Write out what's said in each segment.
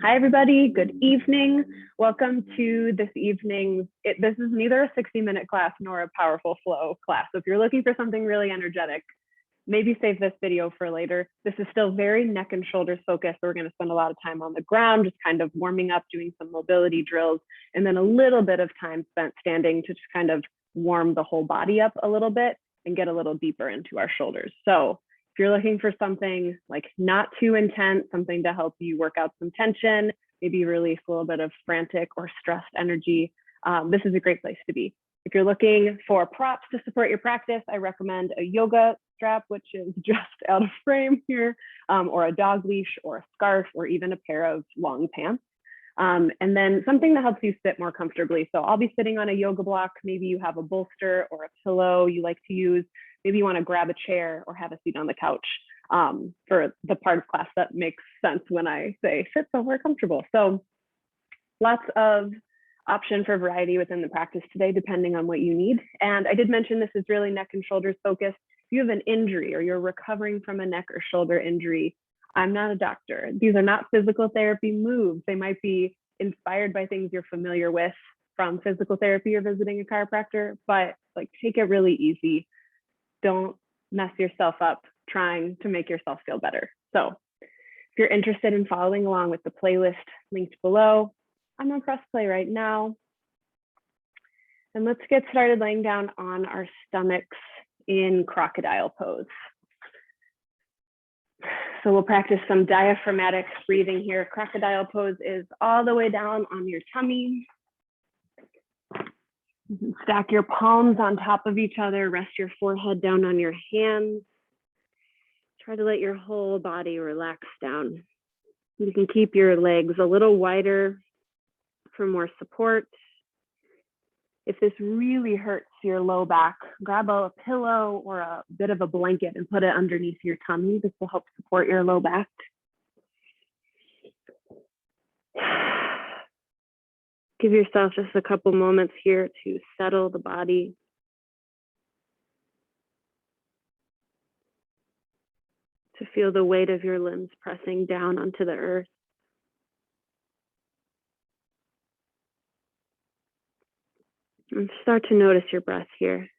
Hi, everybody. Good evening. Welcome to this evening's, this is neither a 60-minute class nor a powerful flow class. So if you're looking for something really energetic, maybe save this video for later. This is still very neck and shoulders focused. So we're going to spend a lot of time on the ground, just kind of warming up, doing some mobility drills, and then a little bit of time spent standing to just kind of warm the whole body up a little bit and get a little deeper into our shoulders. So if you're looking for something like not too intense, something to help you work out some tension, maybe release a little bit of frantic or stressed energy, this is a great place to be. If you're looking for props to support your practice, I recommend a yoga strap, which is just out of frame here, or a dog leash or a scarf, or even a pair of long pants. And then something that helps you sit more comfortably. So I'll be sitting on a yoga block. Maybe you have a bolster or a pillow you like to use. Maybe you want to grab a chair or have a seat on the couch for the part of class that makes sense when I say sit somewhere comfortable. So lots of option for variety within the practice today, depending on what you need. And I did mention this is really neck and shoulders focused. If you have an injury or you're recovering from a neck or shoulder injury, I'm not a doctor. These are not physical therapy moves. They might be inspired by things you're familiar with from physical therapy or visiting a chiropractor, but like take it really easy. Don't mess yourself up trying to make yourself feel better. So if you're interested in following along with the playlist linked below, I'm on press play right now. And let's get started laying down on our stomachs in crocodile pose. So we'll practice some diaphragmatic breathing here. Crocodile pose is all the way down on your tummy. You can stack your palms on top of each other, rest your forehead down on your hands. Try to let your whole body relax down. You can keep your legs a little wider for more support. If this really hurts your low back, grab a pillow or a bit of a blanket and put it underneath your tummy. This will help support your low back. Give yourself just a couple moments here to settle the body. To feel the weight of your limbs pressing down onto the earth. And start to notice your breath here.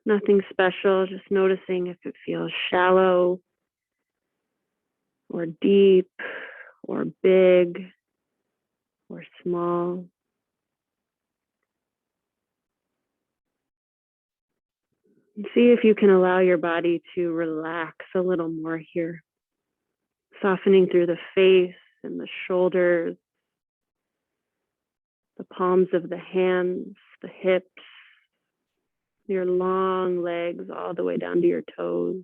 Nothing special, just noticing if it feels shallow or deep or big or small. And see if you can allow your body to relax a little more here. Softening through the face and the shoulders, the palms of the hands, the hips, your long legs all the way down to your toes.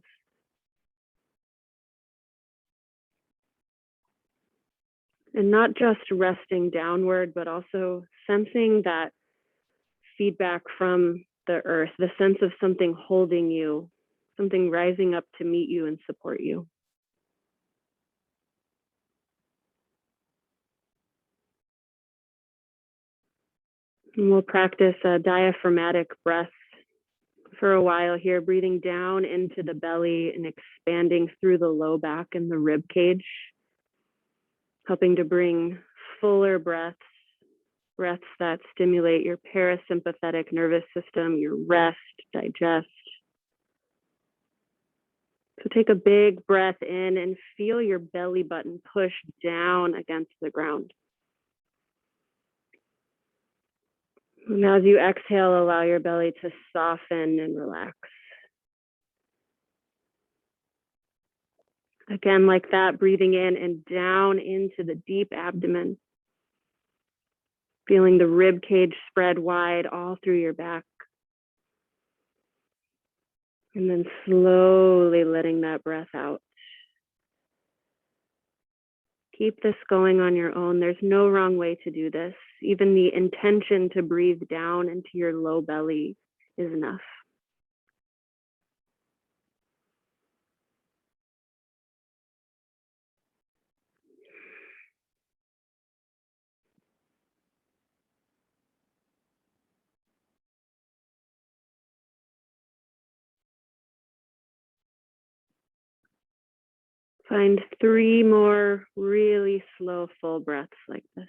And not just resting downward, but also sensing that feedback from the earth, the sense of something holding you, something rising up to meet you and support you. And we'll practice a diaphragmatic breath for a while here, breathing down into the belly and expanding through the low back and the rib cage, helping to bring fuller breaths that stimulate your parasympathetic nervous system, your rest, digest. So take a big breath in and feel your belly button push down against the ground. And as you exhale, allow your belly to soften and relax. Again, like that, breathing in and down into the deep abdomen. Feeling the rib cage spread wide all through your back. And then slowly letting that breath out. Keep this going on your own. There's no wrong way to do this. Even the intention to breathe down into your low belly is enough. Find 3 more really slow, full breaths like this.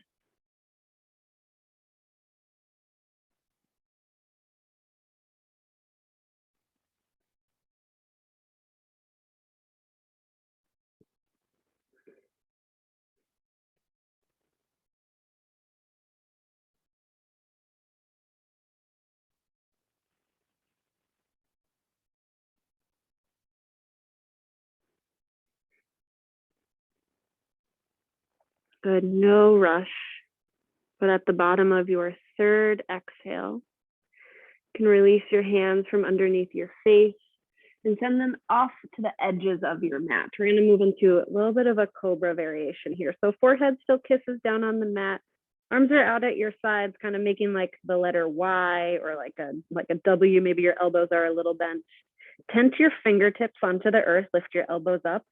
Good, no rush. But at the bottom of your third exhale, you can release your hands from underneath your face and send them off to the edges of your mat. We're going to move into a little bit of a Cobra variation here. So forehead still kisses down on the mat. Arms are out at your sides, kind of making like the letter Y or like a W. Maybe your elbows are a little bent. Tent your fingertips onto the earth, lift your elbows up.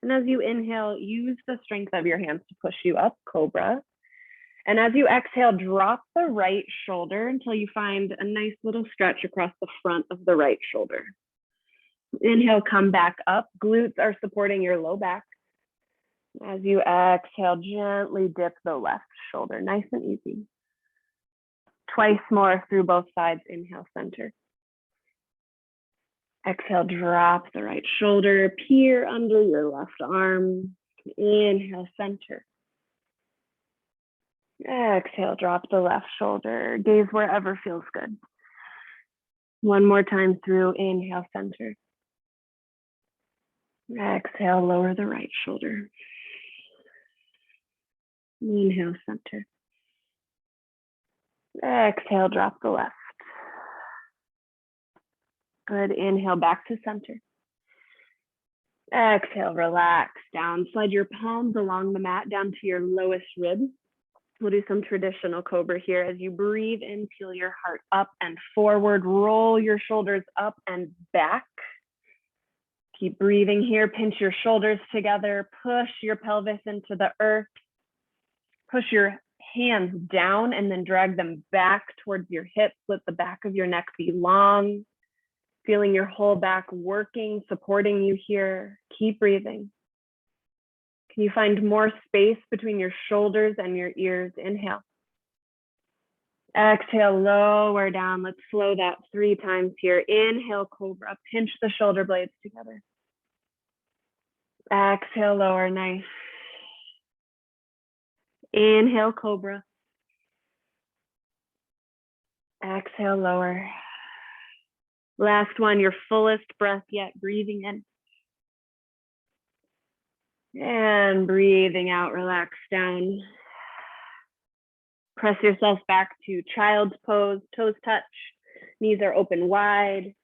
And as you inhale, use the strength of your hands to push you up, Cobra. And as you exhale, drop the right shoulder until you find a nice little stretch across the front of the right shoulder. Inhale, come back up. Glutes are supporting your low back. As you exhale, gently dip the left shoulder, nice and easy. Twice more through both sides. Inhale, center. Exhale, drop the right shoulder, peer under your left arm. Inhale, center. Exhale, drop the left shoulder, gaze wherever feels good. One more time through, inhale, center. Exhale, lower the right shoulder. Inhale, center. Exhale, drop the left. Good, inhale, back to center. Exhale, relax down. Slide your palms along the mat down to your lowest rib. We'll do some traditional Cobra here. As you breathe in, peel your heart up and forward. Roll your shoulders up and back. Keep breathing here. Pinch your shoulders together. Push your pelvis into the earth. Push your hands down and then drag them back towards your hips. Let the back of your neck be long. Feeling your whole back working, supporting you here. Keep breathing. Can you find more space between your shoulders and your ears? Inhale. Exhale, lower down. Let's slow that 3 times here. Inhale, Cobra. Pinch the shoulder blades together. Exhale, lower. Nice. Inhale, Cobra. Exhale, lower. Last one, your fullest breath yet. Breathing in. And breathing out, relax down. Press yourself back to child's pose, toes touch, knees are open wide.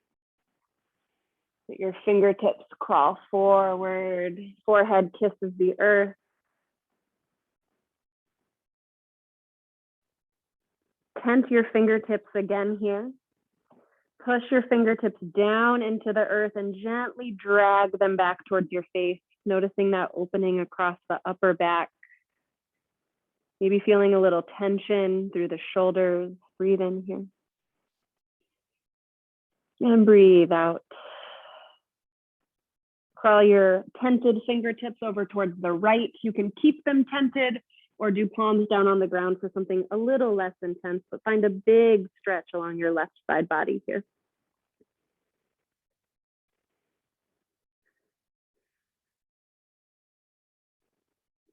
Let your fingertips crawl forward, forehead kisses the earth. Tent your fingertips again here. Push your fingertips down into the earth and gently drag them back towards your face, noticing that opening across the upper back. Maybe feeling a little tension through the shoulders. Breathe in here. And breathe out. Crawl your tented fingertips over towards the right. You can keep them tented or do palms down on the ground for something a little less intense, but find a big stretch along your left side body here.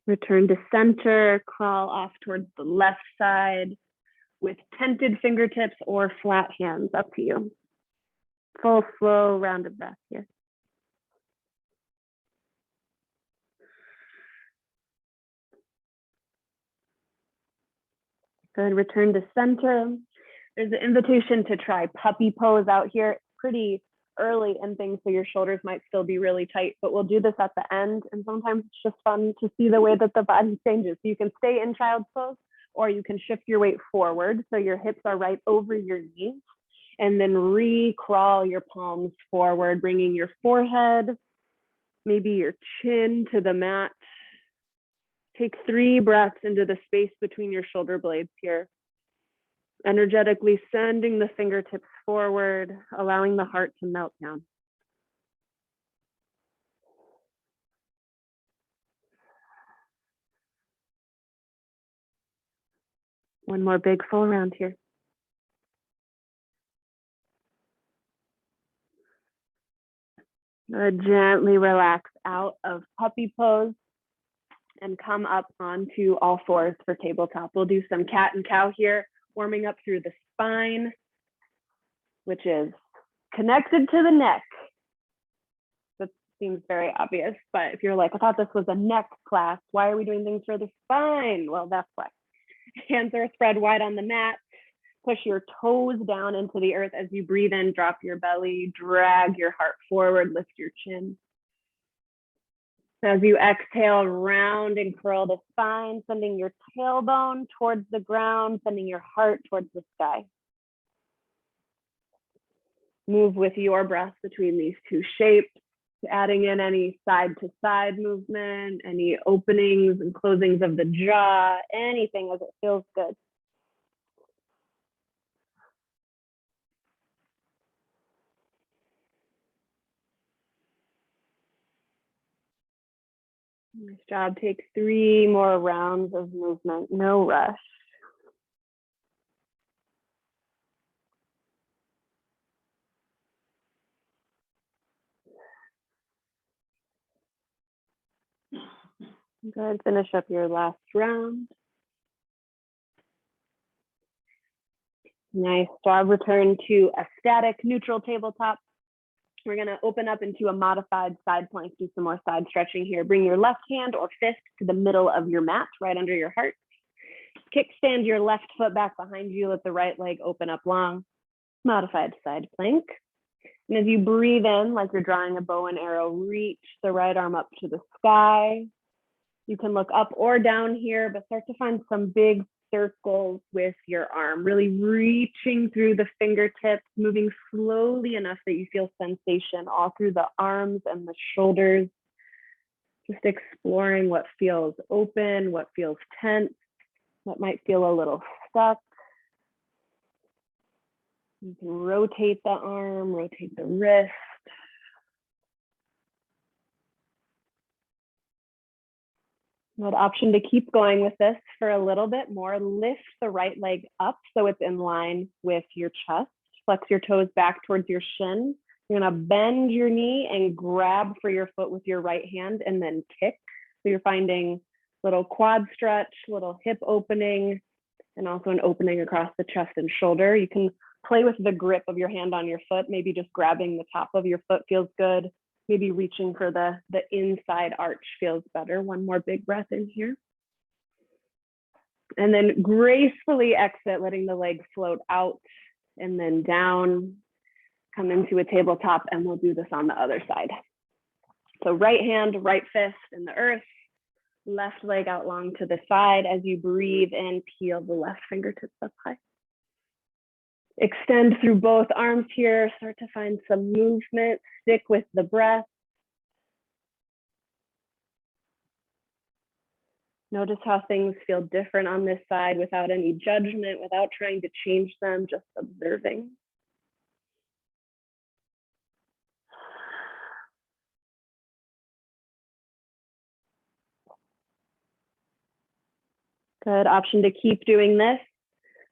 Return to center, crawl off towards the left side with tented fingertips or flat hands, up to you. Full, slow, rounded breath here. Good, return to center. There's an invitation to try puppy pose out here. It's pretty early and things, so your shoulders might still be really tight, but we'll do this at the end. And sometimes it's just fun to see the way that the body changes. So you can stay in child's pose, or you can shift your weight forward so your hips are right over your knees, and then re-crawl your palms forward, bringing your forehead, maybe your chin to the mat. Take 3 breaths into the space between your shoulder blades here. Energetically sending the fingertips forward, allowing the heart to melt down. One more big full round here. Gently relax out of puppy pose and come up onto all fours for tabletop. We'll do some cat and cow here, warming up through the spine, which is connected to the neck. That seems very obvious, but if you're like, I thought this was a neck class, why are we doing things for the spine? Well, that's why. Hands are spread wide on the mat. Push your toes down into the earth as you breathe in, drop your belly, drag your heart forward, lift your chin. As you exhale, round and curl the spine, sending your tailbone towards the ground, sending your heart towards the sky. Move with your breath between these two shapes, adding in any side to side movement, any openings and closings of the jaw, anything as it feels good. Nice job. Take 3 more rounds of movement, no rush. Go ahead and finish up your last round. Nice job. Return to a static neutral tabletop. We're going to open up into a modified side plank, do some more side stretching here. Bring your left hand or fist to the middle of your mat, right under your heart. Kickstand your left foot back behind you. Let the right leg open up long. Modified side plank. And as you breathe in, like you're drawing a bow and arrow, reach the right arm up to the sky. You can look up or down here, but start to find some big circles with your arm, really reaching through the fingertips, moving slowly enough that you feel sensation all through the arms and the shoulders. Just exploring what feels open, what feels tense, what might feel a little stuck. You can rotate the arm, rotate the wrist. Good option to keep going with this for a little bit more. Lift the right leg up so it's in line with your chest. Flex your toes back towards your shin. You're gonna bend your knee and grab for your foot with your right hand and then kick. So you're finding little quad stretch, little hip opening, and also an opening across the chest and shoulder. You can play with the grip of your hand on your foot. Maybe just grabbing the top of your foot feels good. Maybe reaching for the inside arch feels better. One more big breath in here. And then gracefully exit, letting the leg float out and then down. Come into a tabletop, and we'll do this on the other side. So right hand, right fist in the earth, left leg out long to the side. As you breathe in, peel the left fingertips up high. Extend through both arms here, start to find some movement, stick with the breath. Notice how things feel different on this side without any judgment, without trying to change them, just observing. Good option to keep doing this.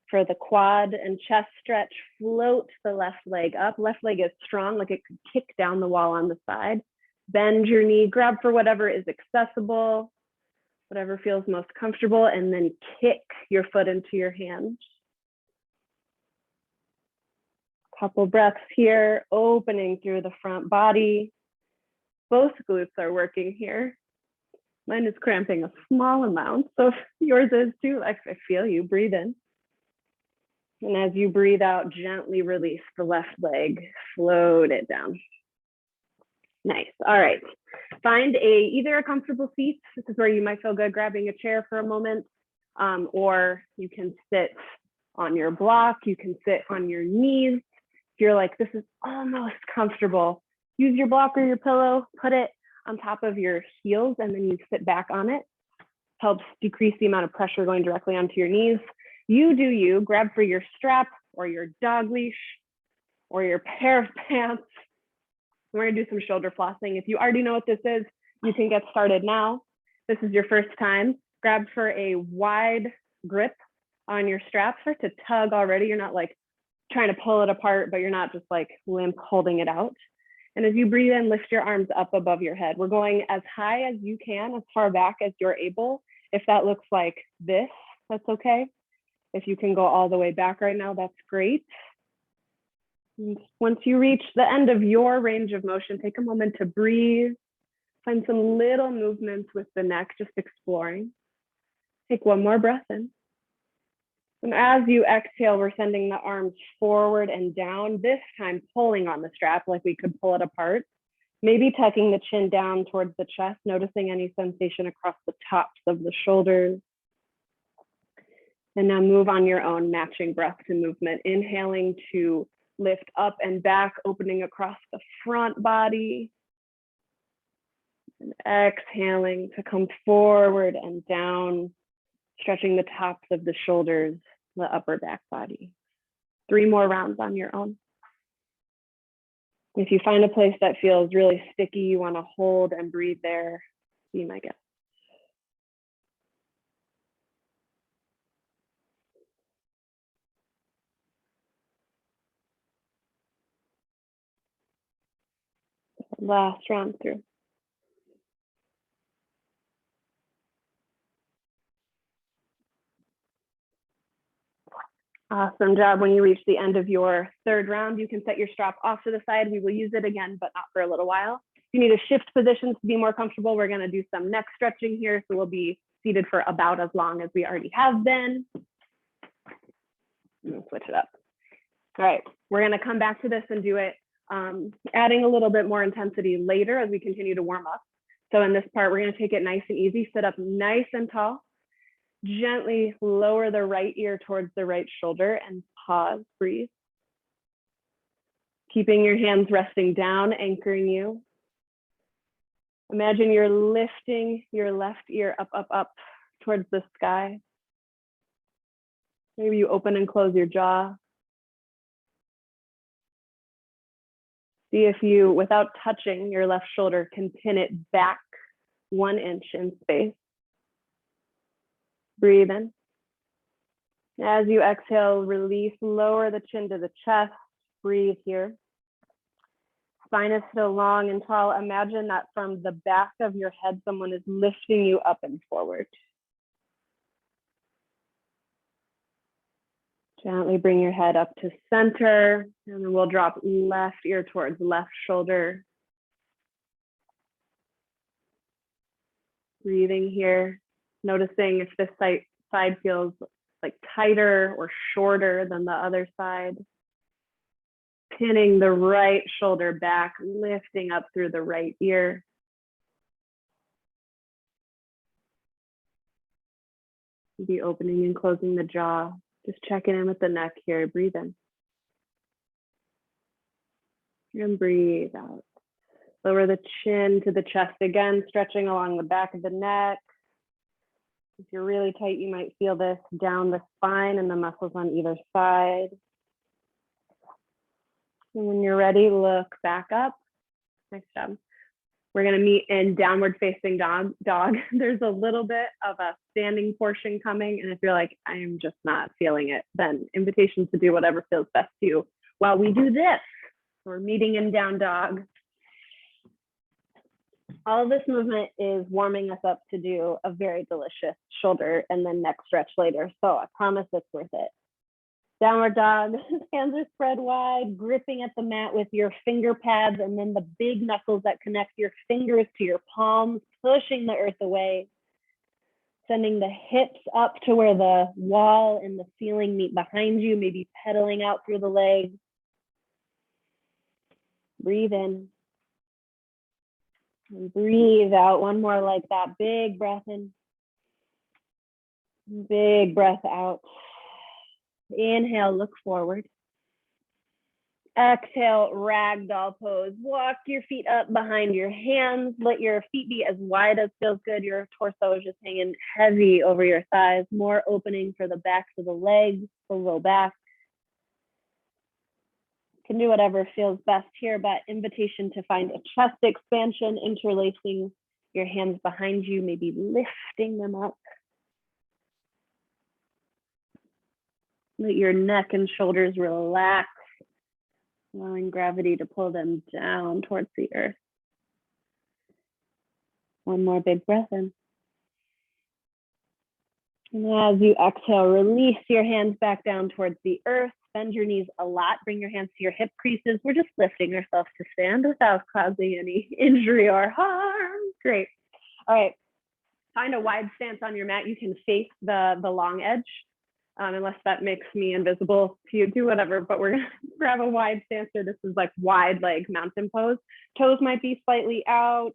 For the quad and chest stretch, float the left leg up. Left leg is strong, like it could kick down the wall on the side. Bend your knee, grab for whatever is accessible, whatever feels most comfortable, and then kick your foot into your hand. Couple breaths here, opening through the front body. Both glutes are working here. Mine is cramping a small amount, so if yours is too, I feel you, breathe in. And as you breathe out, gently release the left leg, float it down. Nice, all right. Find either a comfortable seat. This is where you might feel good grabbing a chair for a moment, or you can sit on your block, you can sit on your knees. If you're like, this is almost comfortable, use your block or your pillow, put it on top of your heels, and then you sit back on it. Helps decrease the amount of pressure going directly onto your knees. You do you, grab for your strap or your dog leash or your pair of pants. We're gonna do some shoulder flossing. If you already know what this is, you can get started now. This is your first time. Grab for a wide grip on your strap. Start to tug already. You're not like trying to pull it apart, but you're not just like limp holding it out. And as you breathe in, lift your arms up above your head. We're going as high as you can, as far back as you're able. If that looks like this, that's okay. If you can go all the way back right now, that's great. And once you reach the end of your range of motion, take a moment to breathe. Find some little movements with the neck, just exploring. Take one more breath in. And as you exhale, we're sending the arms forward and down, this time pulling on the strap like we could pull it apart. Maybe tucking the chin down towards the chest, noticing any sensation across the tops of the shoulders. And now move on your own, matching breath to movement. Inhaling to lift up and back, opening across the front body. And exhaling to come forward and down, stretching the tops of the shoulders, the upper back body. 3 more rounds on your own. If you find a place that feels really sticky, you want to hold and breathe there, be my guest. Last round through. Awesome job. When you reach the end of your 3rd round, you can set your strap off to the side. We will use it again, but not for a little while. If you need to shift positions to be more comfortable, we're going to do some neck stretching here. So we'll be seated for about as long as we already have been. Switch it up. All right, we're going to come back to this and do it, adding a little bit more intensity later as we continue to warm up. So in this part, we're going to take it nice and easy. Sit up nice and tall. Gently lower the right ear towards the right shoulder and pause, breathe. Keeping your hands resting down, anchoring you. Imagine you're lifting your left ear up, up, up towards the sky. Maybe you open and close your jaw. See if you, without touching your left shoulder, can pin it back 1 inch in space. Breathe in. As you exhale, release, lower the chin to the chest. Breathe here. Spine is still long and tall. Imagine that from the back of your head, someone is lifting you up and forward. Gently bring your head up to center, and then we'll drop left ear towards left shoulder. Breathing here, noticing if this side feels like tighter or shorter than the other side. Pinning the right shoulder back, lifting up through the right ear. Be opening and closing the jaw. Just checking in with the neck here. Breathe in. And breathe out. Lower the chin to the chest again, stretching along the back of the neck. If you're really tight, you might feel this down the spine and the muscles on either side. And when you're ready, look back up. Nice job. We're going to meet in downward facing dog. There's a little bit of a standing portion coming. And if you're like, I am just not feeling it, then invitation to do whatever feels best to you while we do this. We're meeting in down dog. All of this movement is warming us up to do a very delicious shoulder and then neck stretch later. So I promise it's worth it. Downward dog, hands are spread wide, gripping at the mat with your finger pads and then the big knuckles that connect your fingers to your palms, pushing the earth away. Sending the hips up to where the wall and the ceiling meet behind you, maybe pedaling out through the legs. Breathe in. And breathe out. One more like that. Big breath in. Big breath out. Inhale, look forward. Exhale, ragdoll pose. Walk your feet up behind your hands. Let your feet be as wide as feels good. Your torso is just hanging heavy over your thighs. More opening for the backs of the legs, the low back. Can do whatever feels best here, but invitation to find a chest expansion, interlacing your hands behind you, maybe lifting them up. Let your neck and shoulders relax, allowing gravity to pull them down towards the earth. One more big breath in. And as you exhale, release your hands back down towards the earth. Bend your knees a lot. Bring your hands to your hip creases. We're just lifting ourselves to stand without causing any injury or harm. Great. All right. Find a wide stance on your mat. You can face the long edge, unless that makes me invisible to you. Do whatever, but we're going to grab a wide stance here. This is like wide leg mountain pose. Toes might be slightly out.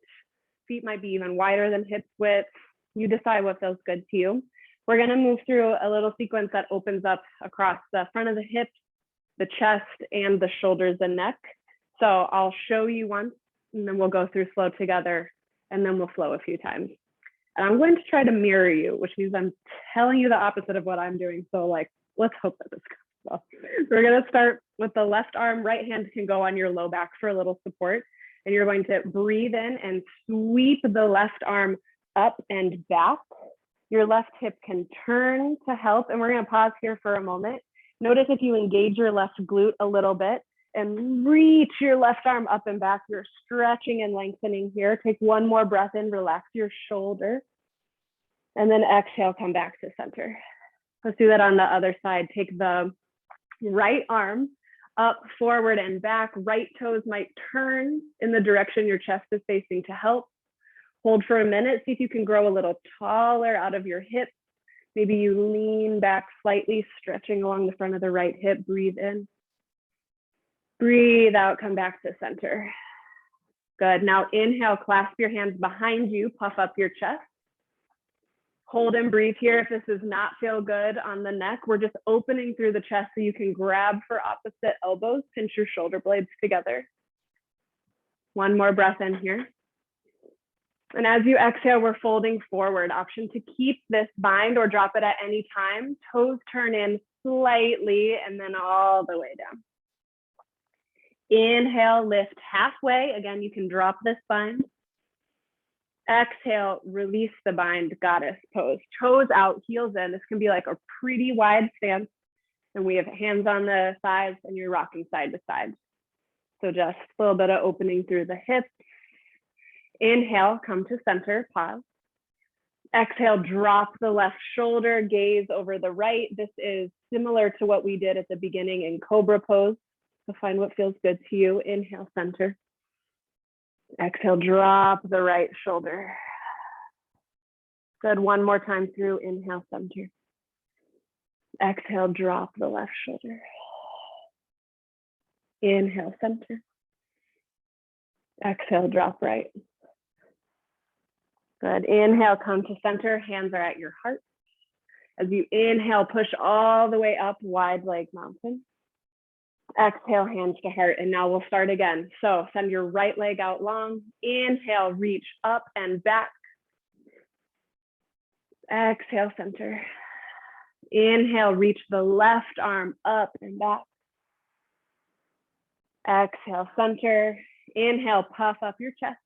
Feet might be even wider than hip width. You decide what feels good to you. We're going to move through a little sequence that opens up across the front of the hips, the chest, and the shoulders and neck. So I'll show you once, and then we'll go through slow together, and then we'll flow a few times. And I'm going to try to mirror you, which means I'm telling you the opposite of what I'm doing. So like, let's hope that this goes well. So we're going to start with the left arm. Right hand can go on your low back for a little support. And you're going to breathe in and sweep the left arm up and back. Your left hip can turn to help. And we're going to pause here for a moment. Notice if you engage your left glute a little bit and reach your left arm up and back, you're stretching and lengthening here. Take one more breath in, relax your shoulder. And then exhale, come back to center. Let's do that on the other side. Take the right arm up, forward, and back. Right toes might turn in the direction your chest is facing to help. Hold for a minute. See if you can grow a little taller out of your hips. Maybe you lean back slightly, stretching along the front of the right hip. Breathe in. Breathe out, come back to center. Good. Now inhale, clasp your hands behind you, puff up your chest. Hold and breathe here. If this does not feel good on the neck, we're just opening through the chest so you can grab for opposite elbows, pinch your shoulder blades together. One more breath in here. And as you exhale, we're folding forward. Option to keep this bind or drop it at any time. Toes turn in slightly and then all the way down. Inhale, lift halfway. Again, you can drop this bind. Exhale, release the bind, goddess pose. Toes out, heels in. This can be like a pretty wide stance. And we have hands on the thighs and you're rocking side to side. So just a little bit of opening through the hips. Inhale, come to center, pause. Exhale, drop the left shoulder, gaze over the right. This is similar to what we did at the beginning in Cobra Pose. So find what feels good to you. Inhale, center. Exhale, drop the right shoulder. Good, one more time through. Inhale, center. Exhale, drop the left shoulder. Inhale, center. Exhale, drop right. Good, inhale, come to center. Hands are at your heart. As you inhale, push all the way up, wide leg mountain. Exhale, hands to heart, and now we'll start again. So send your right leg out long. Inhale, reach up and back. Exhale, center. Inhale, reach the left arm up and back. Exhale, center. Inhale, puff up your chest.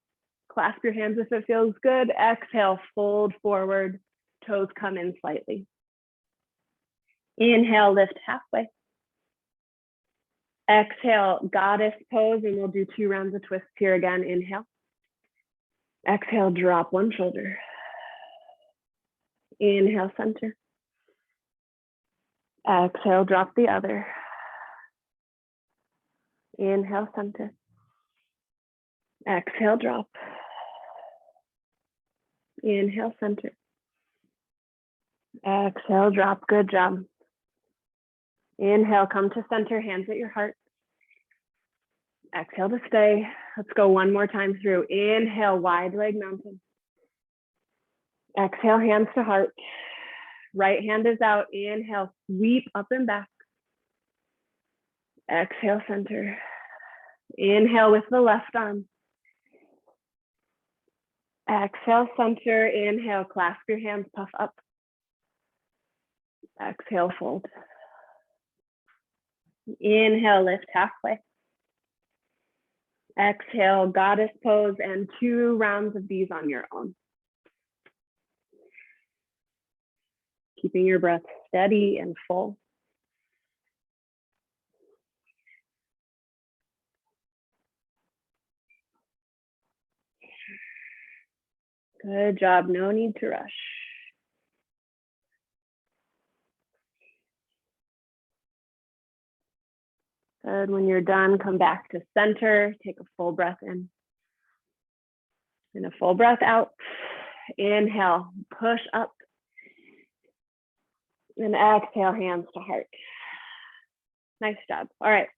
Clasp your hands if it feels good. Exhale, fold forward. Toes come in slightly. Inhale, lift halfway. Exhale, goddess pose, and we'll do 2 rounds of twists here again. Inhale. Exhale, drop one shoulder. Inhale, center. Exhale, drop the other. Inhale, center. Exhale, drop. Inhale, center. Exhale, drop. Good job. Inhale, come to center, hands at your heart. Exhale to stay. Let's go one more time through. Inhale, wide leg mountain. Exhale, hands to heart. Right hand is out. Inhale, sweep up and back. Exhale, center. Inhale with the left arm. Exhale, center. Inhale, clasp your hands, puff up. Exhale, fold. Inhale, lift halfway. Exhale, goddess pose, and 2 rounds of these on your own. Keeping your breath steady and full. Good job, no need to rush. Good, when you're done, come back to center, take a full breath in. And a full breath out. Inhale, push up. And exhale, hands to heart. Nice job. All right,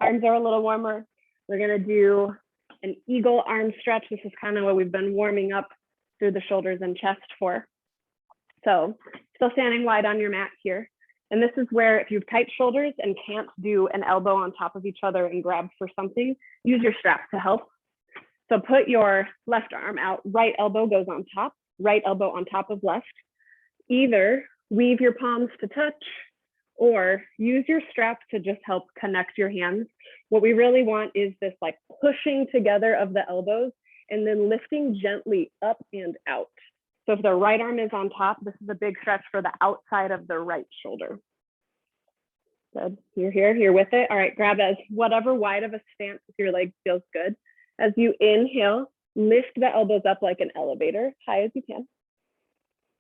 arms are a little warmer. We're gonna do an eagle arm stretch. This is kind of what we've been warming up through the shoulders and chest for. So still standing wide on your mat here. And this is where if you have tight shoulders and can't do an elbow on top of each other and grab for something, use your strap to help. So put your left arm out, right elbow goes on top, right elbow on top of left. Either weave your palms to touch or use your strap to just help connect your hands. What we really want is this like pushing together of the elbows and then lifting gently up and out. So if the right arm is on top, this is a big stretch for the outside of the right shoulder. Good, you're with it. All right, grab as whatever wide of a stance if your leg feels good. As you inhale, lift the elbows up like an elevator, high as you can.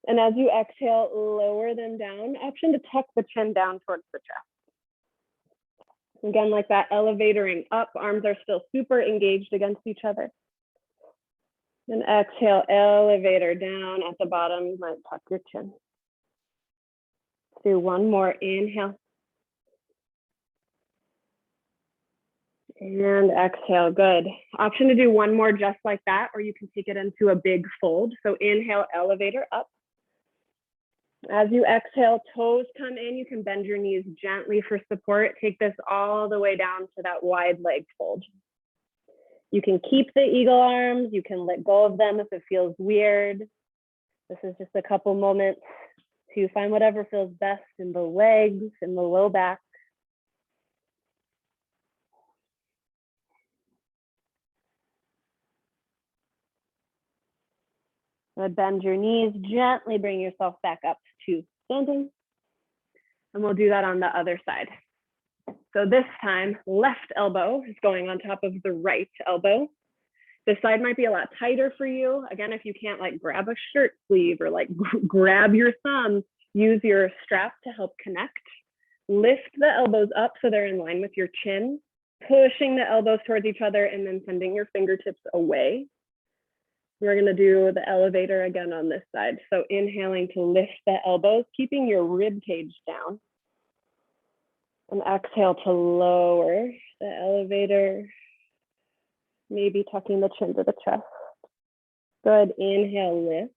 And as you exhale, lower them down. Option to tuck the chin down towards the chest. Again, like that, elevatoring up, arms are still super engaged against each other. And exhale, elevator down at the bottom. You might tuck your chin. Let's do one more, inhale. And exhale, good. Option to do one more just like that, or you can take it into a big fold. So inhale, elevator up. As you exhale, toes come in, you can bend your knees gently for support. Take this all the way down to that wide leg fold. You can keep the eagle arms, you can let go of them if it feels weird. This is just a couple moments to find whatever feels best in the legs, in the low back. Bend your knees, gently bring yourself back up to standing. And we'll do that on the other side. So this time, left elbow is going on top of the right elbow. This side might be a lot tighter for you. Again, if you can't like grab a shirt sleeve or like grab your thumb, use your strap to help connect. Lift the elbows up so they're in line with your chin, pushing the elbows towards each other and then sending your fingertips away. We're gonna do the elevator again on this side. So inhaling to lift the elbows, keeping your rib cage down. And exhale to lower the elevator, maybe tucking the chin to the chest. Good, inhale, lift.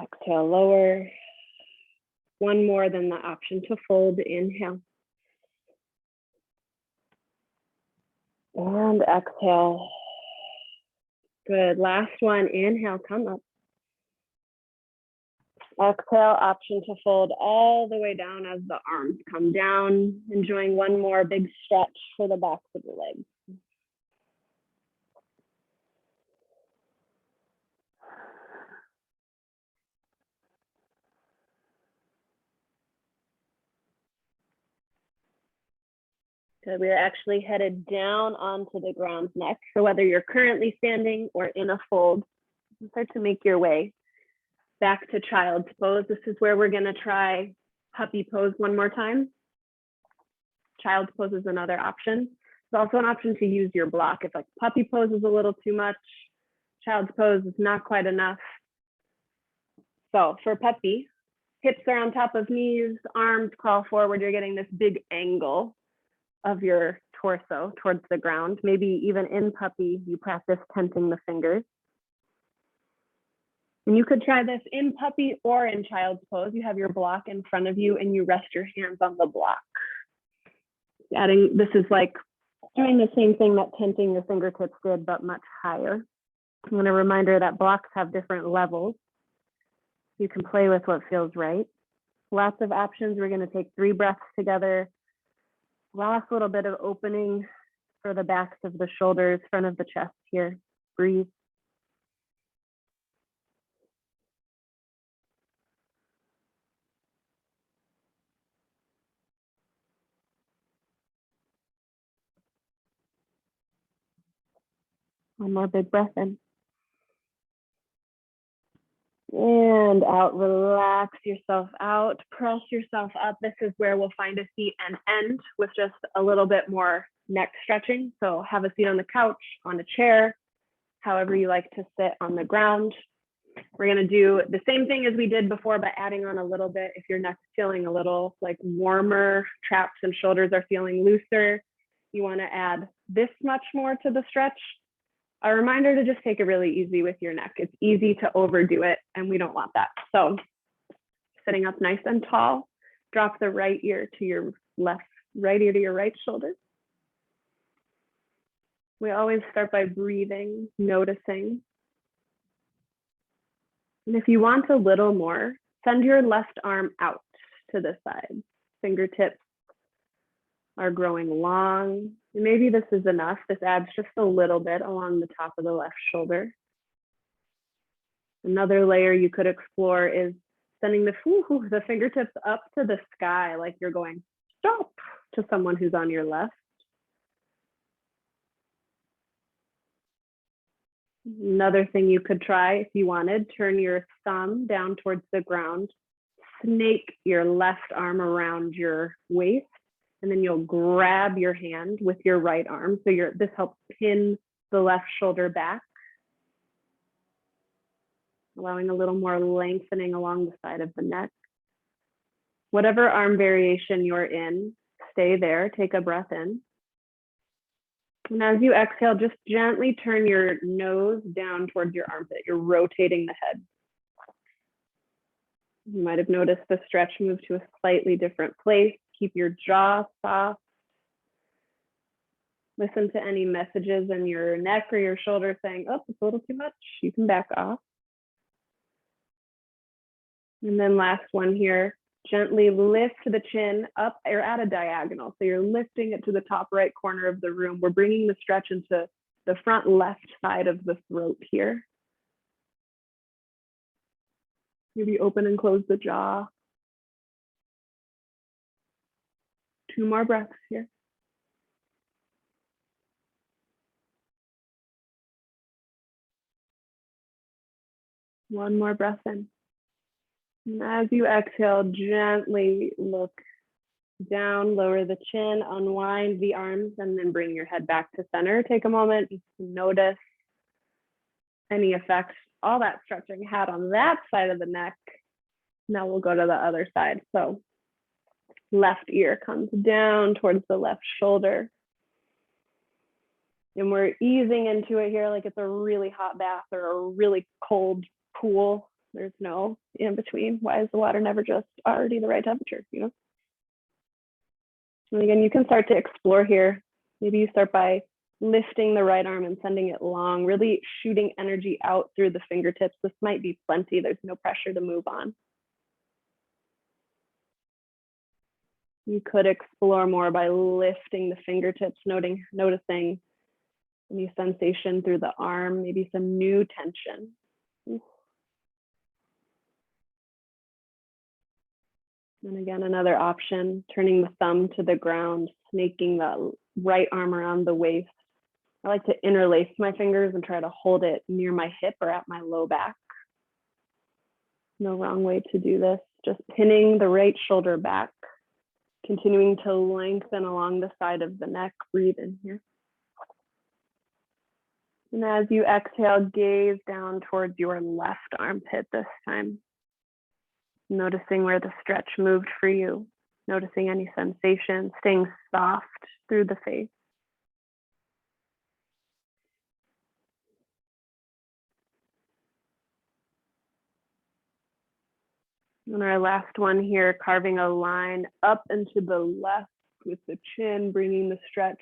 Exhale, lower. One more, then the option to fold, inhale. And exhale. Good, last one, inhale, come up. Exhale, option to fold all the way down as the arms come down, enjoying one more big stretch for the backs of the legs. So we're actually headed down onto the ground next. So whether you're currently standing or in a fold, start to make your way back to child's pose. This is where we're gonna try puppy pose one more time. Child's pose is another option. It's also an option to use your block. If like puppy pose is a little too much, child's pose is not quite enough. So for puppy, hips are on top of knees, arms crawl forward. You're getting this big angle of your torso towards the ground. Maybe even in puppy, you practice tenting the fingers. And you could try this in puppy or in child's pose. You have your block in front of you and you rest your hands on the block. This is like doing the same thing that tenting your fingertips did, but much higher. And a reminder that blocks have different levels. You can play with what feels right. Lots of options. We're gonna take 3 breaths together. Last little bit of opening for the backs of the shoulders, front of the chest here. Breathe. One more big breath in. And out, relax yourself out, press yourself up. This is where we'll find a seat and end with just a little bit more neck stretching. So have a seat on the couch, on a chair, however you like to sit on the ground. We're gonna do the same thing as we did before, but adding on a little bit. If your neck's feeling a little like warmer, traps and shoulders are feeling looser, you wanna add this much more to the stretch. A reminder to just take it really easy with your neck. It's easy to overdo it, and we don't want that. So sitting up nice and tall, drop the right ear to your left, right ear to your right shoulder. We always start by breathing, noticing. And if you want a little more, send your left arm out to the side. Fingertips are growing long. Maybe this is enough. This adds just a little bit along the top of the left shoulder. Another layer you could explore is sending the fingertips up to the sky, like you're going stop to someone who's on your left. Another thing you could try if you wanted, turn your thumb down towards the ground, snake your left arm around your waist, and then you'll grab your hand with your right arm. So this helps pin the left shoulder back, allowing a little more lengthening along the side of the neck. Whatever arm variation you're in, stay there, take a breath in. And as you exhale, just gently turn your nose down towards your armpit. You're rotating the head. You might have noticed the stretch move to a slightly different place. Keep your jaw soft. Listen to any messages in your neck or your shoulder saying, oh, it's a little too much. You can back off. And then last one here, gently lift the chin up or at a diagonal. So you're lifting it to the top right corner of the room. We're bringing the stretch into the front left side of the throat here. Maybe open and close the jaw. 2 more breaths here. One more breath in. And as you exhale, gently look down, lower the chin, unwind the arms, and then bring your head back to center. Take a moment to notice any effect all that stretching had on that side of the neck. Now we'll go to the other side. So left ear comes down towards the left shoulder. And we're easing into it here like it's a really hot bath or a really cold pool. There's no in between. Why is the water never just already the right temperature, you know? And again, you can start to explore here. Maybe you start by lifting the right arm and sending it long, really shooting energy out through the fingertips. This might be plenty. There's no pressure to move on. You could explore more by lifting the fingertips, noticing any sensation through the arm, maybe some new tension. And again, another option, turning the thumb to the ground, snaking the right arm around the waist. I like to interlace my fingers and try to hold it near my hip or at my low back. No wrong way to do this. Just pinning the right shoulder back, continuing to lengthen along the side of the neck. Breathe in here. And as you exhale, gaze down towards your left armpit this time. Noticing where the stretch moved for you, noticing any sensation, staying soft through the face. And our last one here, carving a line up into the left with the chin, bringing the stretch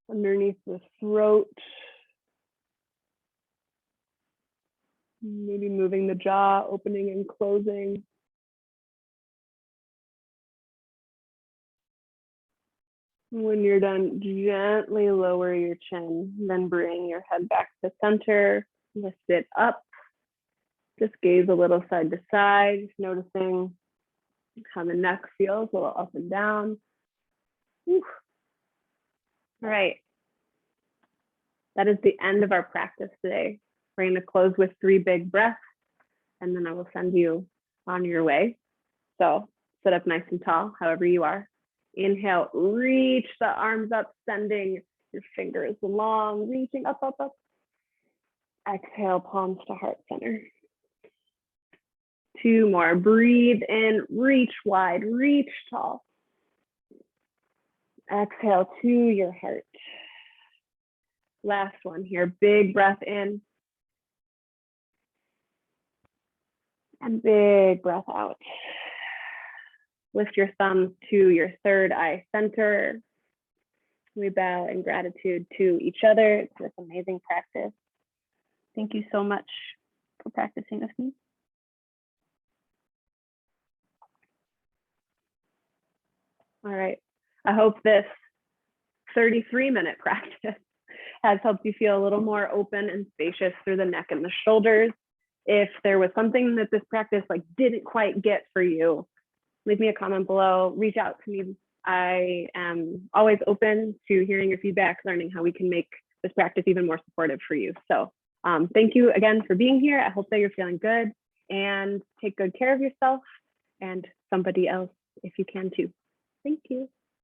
underneath the throat. Maybe moving the jaw, opening and closing. When you're done, gently lower your chin, then bring your head back to center, lift it up. Just gaze a little side to side, noticing how the neck feels, a little up and down. Whew. All right. That is the end of our practice today. We're going to close with 3 big breaths, and then I will send you on your way. So sit up nice and tall, however you are. Inhale, reach the arms up, sending your fingers long, reaching up, up, up. Exhale, palms to heart center. 2 more. Breathe in, reach wide, reach tall. Exhale to your heart. Last one here. Big breath in. And big breath out. Lift your thumbs to your third eye center. We bow in gratitude to each other for this amazing practice. Thank you so much for practicing with me. All right. I hope this 33-minute practice has helped you feel a little more open and spacious through the neck and the shoulders. If there was something that this practice didn't quite get for you, leave me a comment below, reach out to me. I am always open to hearing your feedback, learning how we can make this practice even more supportive for you. So thank you again for being here. I hope that you're feeling good, and take good care of yourself and somebody else if you can too. Thank you.